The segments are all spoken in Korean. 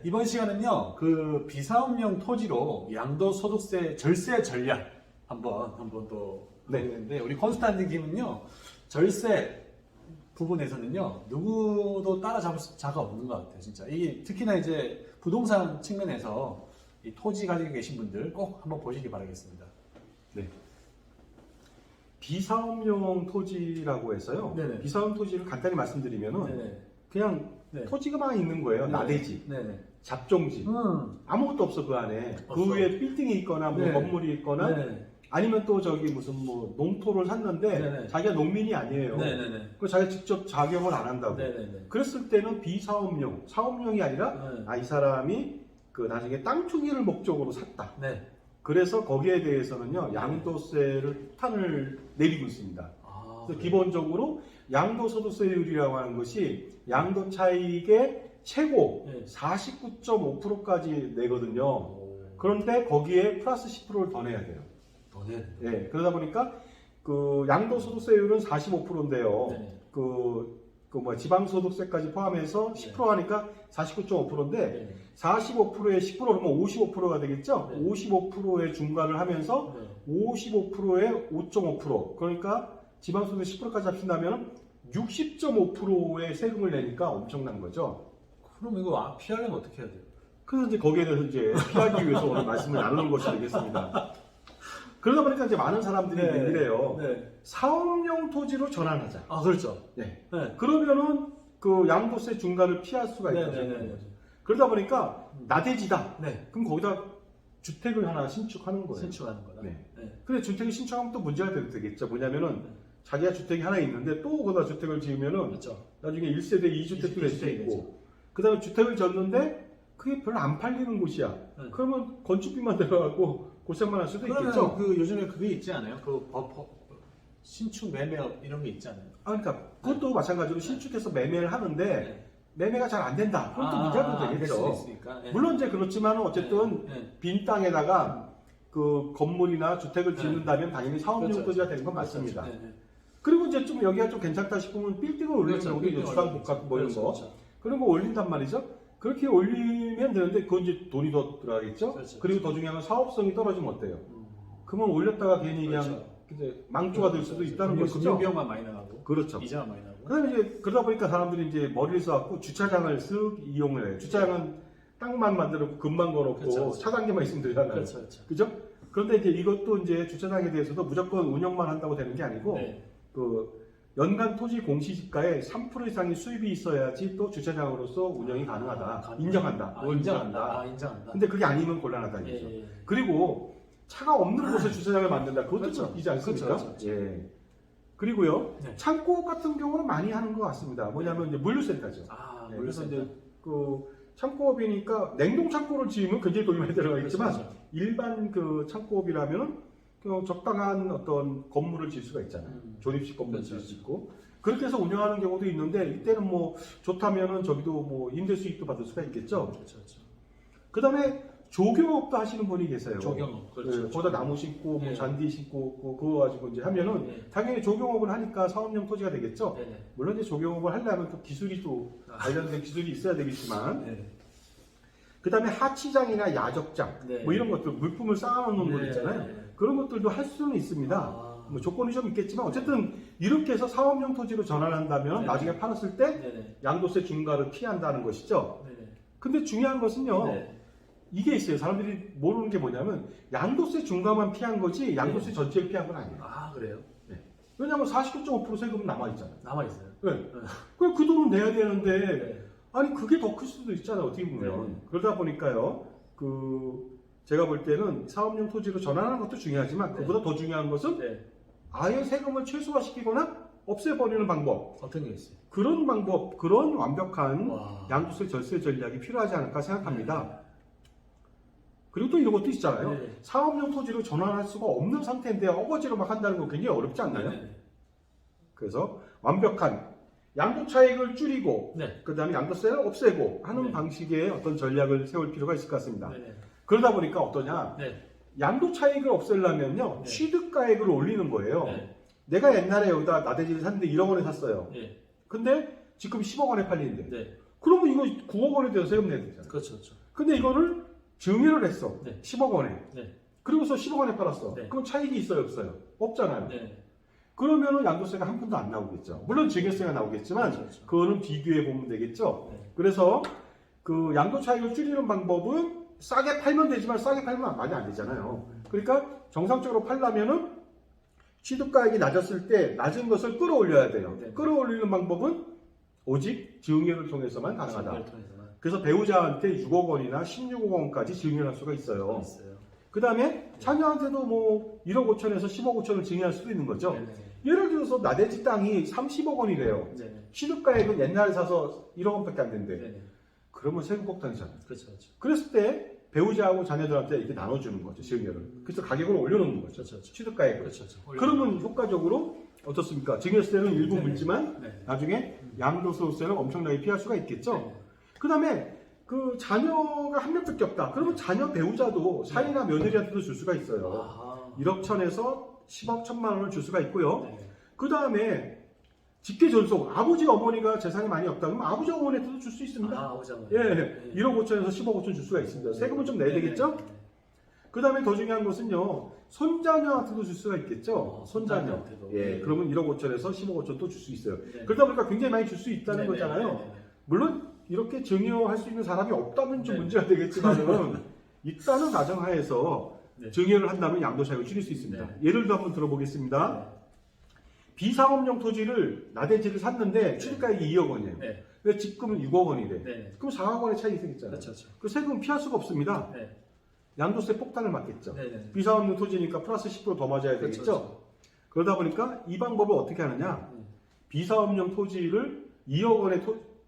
이번 시간은요, 그 비사업용 토지로 양도소득세 절세 전략 한번 또 보겠는데, 우리 콘스탄틴 김은요, 절세 부분에서는요, 누구도 따라잡을 자가 없는 것 같아요, 진짜. 이게 특히나 이제 부동산 측면에서 이 토지 가지고 계신 분들 꼭 한번 보시기 바라겠습니다. 네. 비사업용 토지라고 해서요. 네네. 비사업 토지를 간단히 말씀드리면은 네네. 그냥 네. 토지가만 있는 거예요. 네네. 나대지, 네네. 잡종지. 아무것도 없어 그 안에. 없어. 그 위에 빌딩이 있거나 뭐 네. 건물이 있거나 네네. 아니면 또 저기 무슨 뭐 농토를 샀는데 네네. 자기가 농민이 아니에요. 네네네. 그 자기가 직접 작용을 안 한다고. 네네네. 그랬을 때는 비사업용, 사업용이 아니라 네. 이 사람이 그 나중에 땅 투기를 목적으로 샀다. 네. 그래서 거기에 대해서는요 양도세를 판을 내리고 있습니다. 아, 그래서 그래요? 기본적으로 양도소득세율이라고 하는 것이 양도 차익의 최고 네. 49.5%까지 내거든요. 오. 그런데 거기에 플러스 10%를 더 내야 돼요. 더 내야 돼요. 예, 그러다 보니까 그 양도소득세율은 45%인데요. 네. 지방소득세까지 포함해서 10% 하니까 49.5%인데 네. 45%에 10% 그러면 55%가 되겠죠? 네. 55%의 중과를 하면서 네. 55%에 5.5% 그러니까 지방소득 10%까지 합친다면 60.5%의 세금을 내니까 엄청난 거죠. 그럼 이거 피하려면 어떻게 해야 돼요? 그래서 이제 거기에 대해서 이제 피하기 위해서 오늘 말씀을 나누는 것이 되겠습니다. 그러다 보니까 이제 많은 사람들이 네. 얘기래요. 네. 사업용 토지로 전환하자. 아, 그렇죠. 네. 네. 그러면은 그 양도세 중과를 피할 수가 있다. 네네네. 그러다 보니까 나대지다. 네. 그럼 거기다 주택을 하나 신축하는 거예요. 신축하는 거다. 네. 네. 근데 주택을 신축하면 또 문제가 되겠죠. 뭐냐면은 네. 자기가 주택이 하나 있는데 또 거기다 주택을 지으면은 그렇죠. 나중에 1세대 2주택도 낼 수 이주택이 있고 그 다음에 주택을 졌는데 그게 별로 안 팔리는 곳이야. 네. 그러면 건축비만 들어가고 고생만 할 수도 있겠죠. 그러면 그 요즘에 그게 있지 않아요? 신축 매매업 이런 게 있지 않아요? 그러니까 그것도 마찬가지로 신축해서 매매를 하는데 네. 매매가 잘 안 된다. 그럼 또 문제가 될 되겠죠. 수도 있으니까. 네. 물론 이제 그렇지만 어쨌든 네. 네. 빈 땅에다가 그 건물이나 주택을 짓는다면 당연히 사업용 그렇죠. 토지가 되는 건 맞습니다. 그렇죠. 네. 네. 그리고 이제 좀 여기가 좀 괜찮다 싶으면 빌딩을 올리는 그렇죠. 경우도 있죠. 빌딩 주상복합 뭐 이런 그렇죠. 거. 그렇죠. 그런 거 올린단 말이죠. 그렇게 올리면 되는데 그건 이제 돈이 더 들어가겠죠. 그렇죠. 그리고 더 중요한 건 사업성이 떨어지면 어때요? 음. 그러면 올렸다가 괜히 그냥 그렇죠. 이제 망조가 될 수도 있다는 것이죠. 금융비용만 많이 나가고. 그렇죠. 이자만 많이 나고. 그다음에 이제 그러다 보니까 사람들이 이제 머리를 써갖고 주차장을 쓱 이용을 해요. 주차장은 땅만 만들었고 금만 걸었고 그렇죠. 차 단계만 있으면 되잖아요. 그렇죠. 그렇죠. 그죠? 그런데 이제 이것도 이제 주차장에 대해서도 무조건 운영만 한다고 되는 게 아니고 네. 그 연간 토지 공시지가의 3% 이상의 수입이 있어야지 또 주차장으로서 운영이 가능하다. 인정한다. 그걸 인정한다. 인정한다. 근데 그게 아니면 곤란하다 이거죠. 예. 그리고 차가 없는 곳에 주차장을 만든다. 그것도 그렇죠. 좀 웃기지 않습니까? 그렇죠. 그렇죠. 예. 그리고요, 네. 창고 같은 경우는 많이 하는 것 같습니다. 뭐냐면 이제 물류센터죠. 네, 그래서 물류센터. 이제 그 창고업이니까 냉동 창고를 지으면 굉장히 돈이 많이 들어가겠지만 그렇죠. 일반 그 창고업이라면은 그 적당한 어떤 건물을 지을 수가 있잖아요. 조립식 건물을 그렇죠. 지을 수 있고 그렇게 해서 운영하는 경우도 있는데 이때는 뭐 좋다면은 저기도 뭐 임대 수익도 받을 수가 있겠죠. 그렇죠. 그렇죠. 그다음에 조경업도 하시는 분이 계세요. 조경업. 네, 그렇죠. 거기다 나무 심고 뭐 네. 잔디 심고 그거 가지고 이제 하면은 네. 당연히 조경업을 하니까 사업용 토지가 되겠죠. 네. 네. 물론 이제 조경업을 하려면 또 기술이 또 관련된 기술이 있어야 되겠지만 네. 그다음에 하치장이나 야적장 네. 뭐 이런 것들 물품을 쌓아놓는 것 있잖아요. 네. 그런 것들도 할 수는 있습니다. 뭐 조건이 좀 있겠지만 어쨌든 이렇게 해서 사업용 토지로 전환한다면 네. 나중에 팔았을 때 네. 양도세 중과를 피한다는 것이죠. 네. 근데 중요한 것은요. 네. 이게 있어요. 사람들이 모르는 게 뭐냐면 양도세 중과만 피한 거지 양도세 전체를 피한 건 아니에요. 그래요? 왜냐하면 49.5% 세금은 남아있잖아요. 남아 있어요. 네. 그 돈은 내야 되는데 네. 아니 그게 더 클 수도 있잖아요. 어떻게 보면. 네. 그러다 보니까요. 제가 볼 때는 사업용 토지로 전환하는 것도 중요하지만 그보다 더 중요한 것은 네. 아예 세금을 최소화시키거나 없애버리는 방법. 어떤 게 있어요? 그런 방법, 그런 완벽한 와. 양도세 절세 전략이 필요하지 않을까 생각합니다. 그리고 또 이런 것도 있잖아요. 네. 사업용 토지로 전환할 수가 없는 상태인데 어거지로 막 한다는 거 굉장히 어렵지 않나요? 네. 그래서 완벽한 양도 차익을 줄이고 네. 그 다음에 양도세를 없애고 하는 네. 방식의 어떤 전략을 세울 필요가 있을 것 같습니다. 네. 그러다 보니까 어떠냐? 네. 양도 차익을 없애려면요 네. 취득가액을 올리는 거예요. 네. 내가 옛날에 여기다 나대지를 샀는데 1억 원에 샀어요. 네. 근데 지금 10억 원에 팔리는데 네. 그러면 이거 9억 원에 대해서 세금 내야 되잖아요. 그렇죠, 그렇죠. 근데 이거를 증여를 했어. 네. 10억 원에. 네. 그리고서 10억 원에 팔았어. 네. 그럼 차익이 있어요, 없어요? 없잖아요. 네. 그러면은 양도세가 한 푼도 안 나오겠죠. 물론 증여세가 나오겠지만 그렇죠, 그렇죠. 그거는 비교해 보면 되겠죠. 네. 그래서 그 양도 차익을 줄이는 방법은 싸게 팔면 되지만 싸게 팔면 많이 안 되잖아요. 그러니까 정상적으로 팔려면은 취득가액이 낮았을 때 낮은 것을 끌어올려야 돼요. 네. 끌어올리는 방법은 오직 증여를 통해서만 가능하다. 증여를 통해서만 그래서 배우자한테 6억 원이나 16억 원까지 증여할 수가 있어요. 있어요. 그 다음에 자녀한테도 뭐 1억 5천에서 10억 5천을 증여할 수도 있는 거죠. 네네. 예를 들어서 나대지 땅이 30억 원이래요. 네네. 취득가액은 옛날에 사서 1억 원밖에 안 된대. 네네. 그러면 세금 폭탄이잖아요. 그렇죠, 그렇죠. 그랬을 때 배우자하고 자녀들한테 이렇게 나눠주는 거죠, 증여를. 그래서 가격을 올려놓는 거죠. 그렇죠, 그렇죠. 취득가액을. 그렇죠, 그렇죠. 그러면 효과적으로 어떻습니까? 증여세는 일부 네네. 물지만 네. 나중에 양도소득세는 엄청나게 피할 수가 있겠죠. 네. 그 다음에 그 자녀가 한 명밖에 없다. 그러면 자녀 배우자도 사이나 며느리한테도 줄 수가 있어요. 아하. 1억 천에서 10억 천만 원을 줄 수가 있고요. 네. 그 다음에 직계 전속, 아버지 어머니가 재산이 많이 없다 그러면 아버지 어머니한테도 줄 수 있습니다. 아, 오잖아요. 예, 1억 5천에서 10억 5천 줄 수가 있습니다. 세금은 좀 내야 되겠죠? 그 다음에 더 중요한 것은요, 손자녀한테도 줄 수가 있겠죠? 손자녀. 손자녀한테도. 예, 네. 그러면 1억 5천에서 10억 5천 또 줄 수 있어요. 네. 그러다 보니까 굉장히 많이 줄 수 있다는 네, 거잖아요. 네, 네, 네. 물론 이렇게 증여할 수 있는 사람이 없다면 좀 네. 문제가 되겠지만은 있다는 가정하에서 네. 증여를 한다면 양도차익을 줄일 수 있습니다. 네. 예를 들어 한번 들어보겠습니다. 비사업용 토지를 나대지를 샀는데 취득가액이 2억 원이에요. 네. 근데 집금은 6억 원이래. 네. 그럼 4억 원의 차익이 생겼잖아요. 그렇죠, 그렇죠. 그 세금 피할 수가 없습니다. 네. 양도세 폭탄을 맞겠죠. 네, 네. 비사업용 토지니까 플러스 10%더 맞아야 그렇죠, 되겠죠. 그렇죠. 그러다 보니까 이 방법을 어떻게 하느냐? 비사업용 토지를 2억 원에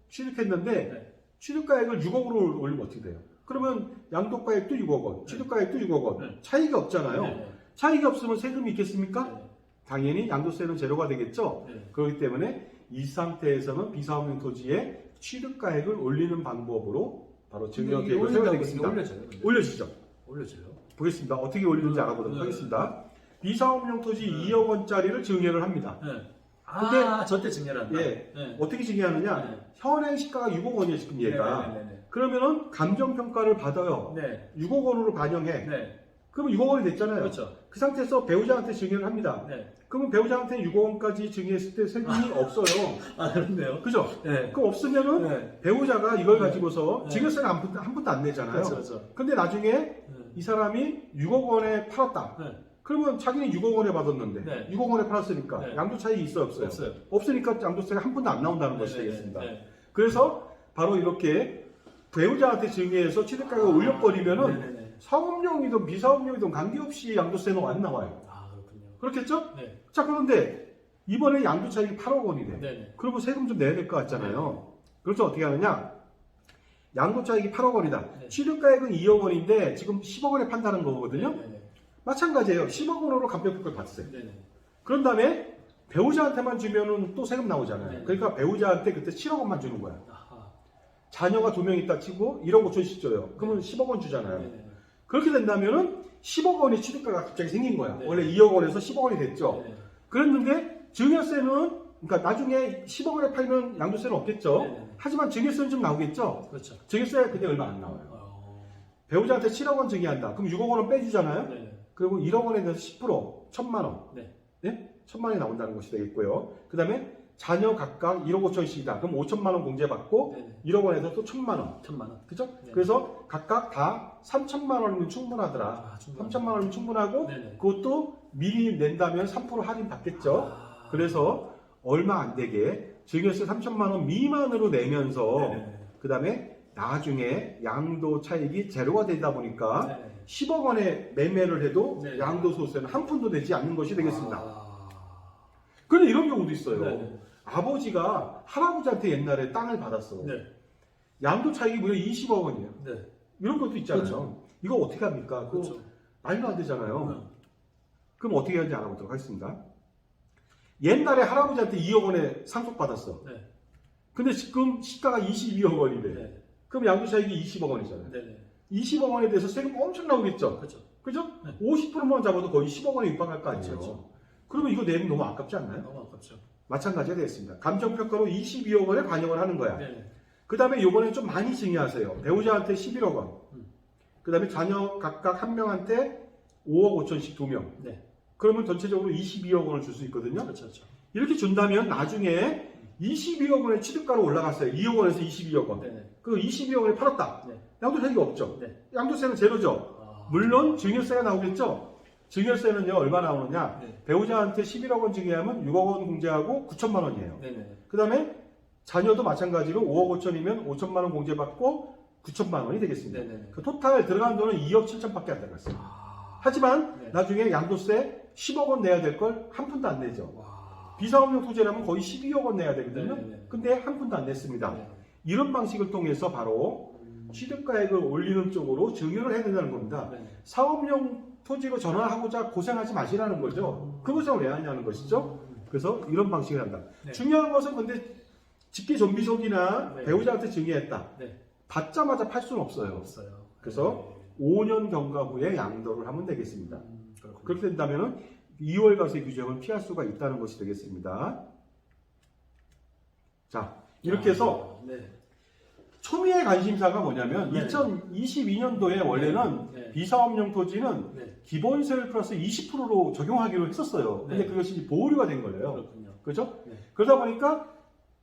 취득했는데 네. 취득가액을 6억으로 올리면 어떻게 돼요? 그러면 양도가액도 6억 원, 취득가액도 6억 원, 네. 차이가 없잖아요. 네. 차이가 없으면 세금이 있겠습니까? 네. 당연히 양도세는 제로가 되겠죠. 네. 그렇기 때문에 이 상태에서는 비사업용 토지의 취득가액을 올리는 방법으로 바로 증여 근데 계획을 이게 세워야 올린다고 되겠습니다. 올려져요. 근데. 올려주죠. 올려져요. 보겠습니다. 어떻게 올리는지 알아보도록 네. 하겠습니다. 비사업용 토지 네. 2억 원짜리를 증여를 합니다. 네. 근데- 아, 저때 증여한다. 예. 네. 어떻게 증여하느냐? 네. 현행 시가가 6억 원이에요, 지금 얘가. 네, 네, 그러면은 감정평가를 받아요. 네. 6억 원으로 반영해. 네. 네. 그러면 6억 원이 됐잖아요. 그렇죠. 그 상태에서 배우자한테 증여를 합니다. 네. 그러면 배우자한테 6억 원까지 증여했을 때 세금이 없어요. 아, 그렇네요. 그죠? 네. 그럼 없으면은 네. 배우자가 이걸 네. 가지고서 네. 증여세는 한 푼도 안 내잖아요. 그렇죠, 그렇죠. 근데 나중에 네. 이 사람이 6억 원에 팔았다. 네. 그러면 자기는 6억 원에 받았는데 네. 6억 원에 팔았으니까 네. 양도 차익이 있어요, 없어요? 없어요. 없으니까 양도세가 한 푼도 안 나온다는 것이 네, 네, 되겠습니다. 네. 그래서 바로 이렇게 배우자한테 증여해서 취득가격을 올려버리면은 네, 네, 네. 사업용이든 비사업용이든 관계없이 양도세는 안 나와요. 아, 그렇군요. 그렇겠죠? 네. 자, 그런데 이번에 양도 차익이 8억 원이래. 네, 네. 그러면 세금 좀 내야 될 것 같잖아요. 그래서 어떻게 하느냐? 양도 차익이 8억 원이다. 네. 취득가액은 2억 원인데 지금 10억 원에 판다는 거거든요. 네, 네, 마찬가지예요. 10억 원으로 감정평가를 받으세요. 네. 네. 그런 다음에 배우자한테만 주면은 또 세금 나오잖아요. 네. 그러니까 배우자한테 그때 7억 원만 주는 거야. 아하. 자녀가 2명 있다 치고 1억 5천씩 줘요. 그러면 10억 원 주잖아요. 네, 네. 그렇게 된다면은 10억 원의 취득가가 갑자기 생긴 거야. 네. 원래 2억 원에서 10억 원이 됐죠. 네, 네. 그랬는데 증여세는 그러니까 나중에 10억 원에 팔면 양도세는 없겠죠. 네, 네. 하지만 증여세는 좀 나오겠죠. 그렇죠. 증여세 그때 얼마 안 나와요. 배우자한테 7억 원 증여한다. 그럼 6억 원은 빼주잖아요. 네, 네. 그리고 1억 원에 대해서 10% 1,000만 원. 네. 네? 1,000만 원이 나온다는 것이 되겠고요. 그 다음에 자녀 각각 1억 5천씩이다. 그럼 5천만 원 공제받고 네, 네. 1억 원에서 또 1,000만 원. 1,000만 원. 그죠? 네. 그래서 각각 다 3천만 원이면 충분하더라. 아, 충분하네. 3천만 원이면 충분하고 네, 네. 그것도 미리 낸다면 3% 할인 받겠죠. 아. 그래서 얼마 안 되게 증여세 3천만 원 미만으로 내면서 네, 네. 그 다음에 나중에 양도 차익이 제로가 되다 보니까 네, 네. 10억 원에 매매를 해도 네. 양도소득세는 한 푼도 내지 않는 것이 되겠습니다. 아. 그런데 이런 경우도 있어요. 네, 네. 아버지가 할아버지한테 옛날에 땅을 받았어. 네. 양도 차익이 무려 20억 원이에요. 네. 이런 것도 있잖아요. 그렇죠. 이거 어떻게 합니까? 그거 그렇죠. 말도 안 되잖아요. 네. 그럼 어떻게 하는지 알아보도록 하겠습니다. 옛날에 할아버지한테 2억 원에 상속받았어. 네. 근데 지금 시가가 22억 원이래. 네. 그럼 양도 차익이 20억 원이잖아요. 네. 네. 20억 원에 대해서 세금 엄청 나오겠죠? 그렇죠. 그죠? 네. 50%만 잡아도 거의 10억 원에 육박할 거 아니에요? 그렇죠. 그러면 이거 내면 너무 아깝지 않나요? 너무 아깝죠. 마찬가지가 되겠습니다. 감정평가로 22억 원에 반영을 하는 거야. 네. 네. 그 다음에 요번에 좀 많이 증여하세요. 배우자한테 11억 원. 그 다음에 자녀 각각 한 명한테 5억 5천씩 2명. 네. 그러면 전체적으로 22억 원을 줄 수 있거든요. 그렇죠. 그렇죠. 이렇게 준다면 나중에 22억 원의 취득가로 올라갔어요. 2억 원에서 22억 원. 네네. 그 22억 원에 팔았다. 네. 양도세가 없죠. 네. 양도세는 제로죠. 아. 물론 증여세가 나오겠죠. 증여세는요 얼마 나오느냐? 네. 배우자한테 11억 원 증여하면 6억 원 공제하고 9천만 원이에요. 네네. 그 다음에 자녀도 마찬가지로 5억 5천이면 5천만 원 공제받고 9천만 원이 되겠습니다. 네네네. 그 토탈 들어간 돈은 2억 7천밖에 안 들어갔어요. 아. 하지만 네. 나중에 양도세 10억 원 내야 될 걸 한 푼도 안 내죠. 와. 비사업용 토지라면 거의 12억 원 내야 되거든요. 네네네. 근데 한 푼도 안 냈습니다. 네. 이런 방식을 통해서 바로 취득가액을 올리는 쪽으로 증여를 해야 된다는 겁니다. 네. 사업용 토지로 전환하고자 고생하지 마시라는 거죠. 그 고생을 왜 하냐는 것이죠. 그래서 이런 방식을 한다. 네. 중요한 것은 근데 직계 좀비속이나 네. 배우자한테 증여했다. 네. 받자마자 팔 수는 없어요. 없어요. 그래서 5년 경과 후에 양도를 하면 되겠습니다. 그렇군요. 그렇게 된다면 2월 과세 규정을 피할 수가 있다는 것이 되겠습니다. 자, 이렇게 해서 네. 초미의 관심사가 뭐냐면 네. 2022년도에 원래는 네. 비사업용 토지는 네. 기본세율 플러스 20%로 적용하기로 했었어요. 근데 네. 그것이 보류가 된 거예요. 그렇군요. 그죠? 네. 그러다 보니까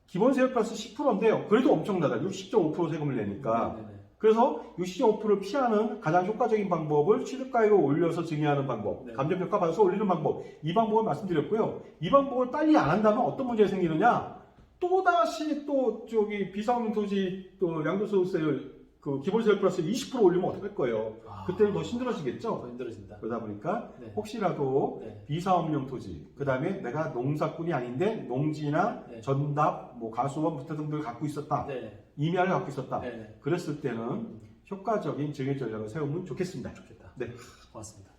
기본세율 플러스 10%인데요. 그래도 엄청나다. 60.5% 세금을 내니까. 네네네. 그래서 60.5%를 피하는 가장 효과적인 방법을 취득가액을 올려서 증여하는 방법, 네. 감정평가 받아서 올리는 방법, 이 방법을 말씀드렸고요. 이 방법을 빨리 안 한다면 어떤 문제가 생기느냐? 또다시 또 저기 비사업용 토지 또 양도소득세율 그 기본세율 플러스 20% 올리면 어떡할 거예요? 아. 그때는 더 힘들어지겠죠? 더 힘들어진다. 그러다 보니까 네. 혹시라도 네. 비사업용 토지, 그 다음에 내가 농사꾼이 아닌데 농지나 네. 전답, 뭐 가수원, 부터 등등을 갖고 있었다. 네. 임야를 갖고 있었다. 네. 그랬을 때는 효과적인 증여 전략을 세우면 좋겠습니다. 좋겠다. 네. 고맙습니다.